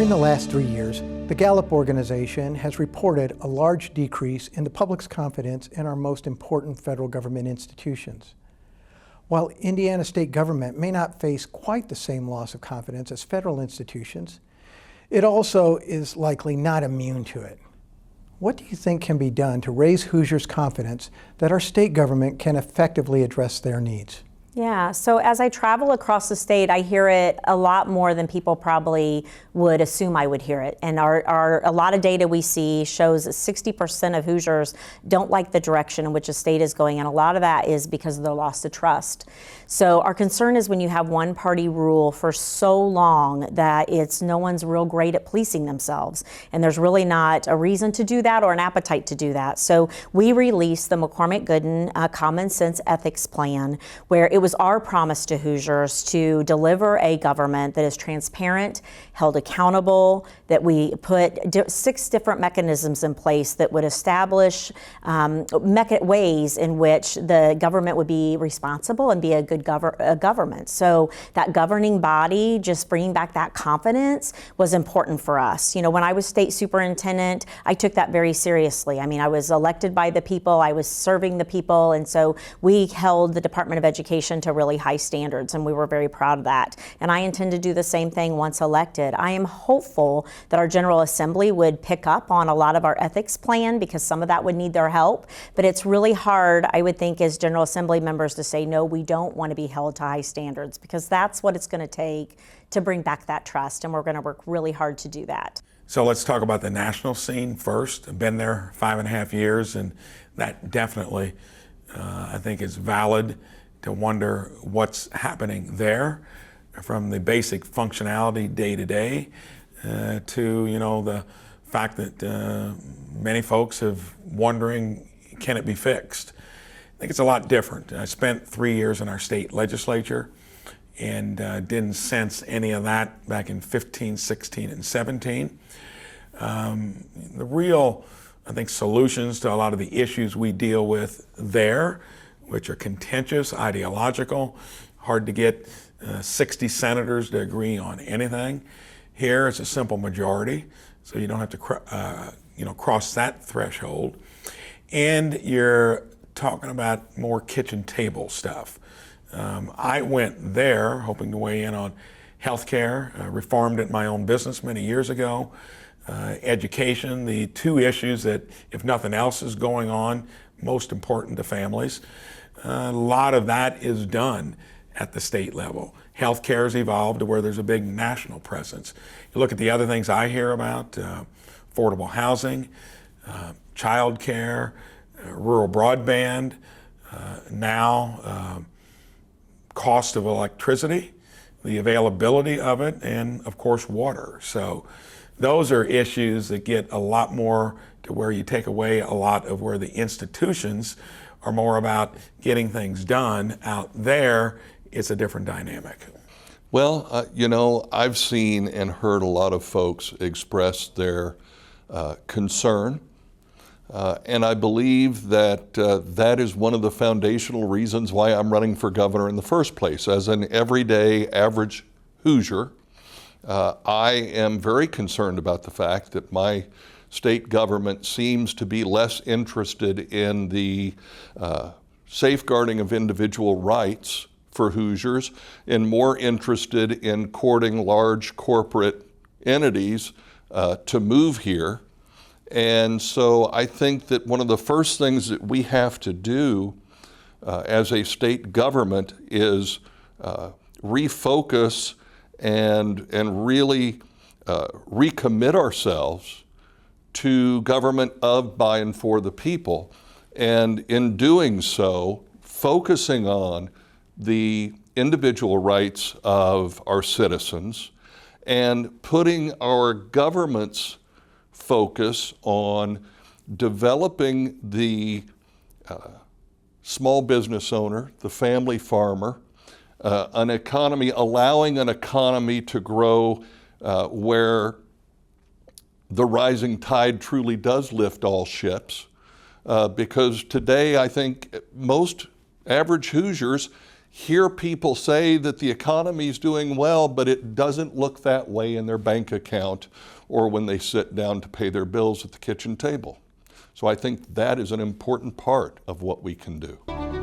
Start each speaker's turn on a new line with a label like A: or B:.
A: During the last 3 years, the Gallup Organization has reported a large decrease in the public's confidence in our most important federal government institutions. While Indiana state government may not face quite the same loss of confidence as federal institutions, it also is likely not immune to it. What do you think can be done to raise Hoosiers' confidence that our state government can effectively address their needs?
B: Yeah, so as I travel across the state, I hear it a lot more than people probably would assume I would hear it. And a lot of data we see shows that 60% of Hoosiers don't like the direction in which the state is going, and a lot of that is because of their loss of trust. So our concern is when you have one party rule for so long that no one's real great at policing themselves, and there's really not a reason to do that or an appetite to do that. So we released the McCormick Gooden Common Sense Ethics Plan, where it was our promise to Hoosiers to deliver a government that is transparent, held accountable, that we put 6 different mechanisms in place that would establish ways in which the government would be responsible and be a good government. So that governing body, just bringing back that confidence, was important for us. You know, when I was state superintendent, I took that very seriously. I mean, I was elected by the people, I was serving the people, and so we held the Department of Education to really high standards, and we were very proud of that. And I intend to do the same thing once elected. I am hopeful that our General Assembly would pick up on a lot of our ethics plan, because some of that would need their help. But it's really hard, I would think, as General Assembly members to say, no, we don't want to be held to high standards, because that's what it's going to take to bring back that trust, and we're going to work really hard to do that.
C: So let's talk about the national scene first. I've been there 5.5 years, and that definitely, I think, is valid to wonder what's happening there, from the basic functionality day to day to the fact that many folks have wondering, can it be fixed? I think it's a lot different. I spent 3 years in our state legislature and didn't sense any of that back in 15, 16, and 17. The real, I think, solutions to a lot of the issues we deal with there, which are contentious, ideological, hard to get 60 senators to agree on anything. Here it's a simple majority, so you don't have to cross that threshold. And you're talking about more kitchen table stuff. I went there hoping to weigh in on healthcare, reformed it in my own business many years ago, education, the 2 issues that, if nothing else is going on, most important to families. A lot of that is done at the state level. Healthcare has evolved to where there's a big national presence. You look at the other things I hear about, affordable housing, child care, rural broadband, now cost of electricity, the availability of it, and of course water. So those are issues that get a lot more to where you take away a lot of where the institutions are more about getting things done. Out there, it's a different dynamic.
D: Well, I've seen and heard a lot of folks express their concern, and I believe that that is one of the foundational reasons why I'm running for governor in the first place. As an everyday average Hoosier, I am very concerned about the fact that my state government seems to be less interested in the safeguarding of individual rights for Hoosiers and more interested in courting large corporate entities to move here. And so I think that one of the first things that we have to do as a state government is refocus and really recommit ourselves to government of, by, and for the people. And in doing so, focusing on the individual rights of our citizens and putting our government's focus on developing the small business owner, the family farmer, an economy, allowing an economy to grow where the rising tide truly does lift all ships. Because today, I think most average Hoosiers hear people say that the economy is doing well, but it doesn't look that way in their bank account or when they sit down to pay their bills at the kitchen table. So I think that is an important part of what we can do.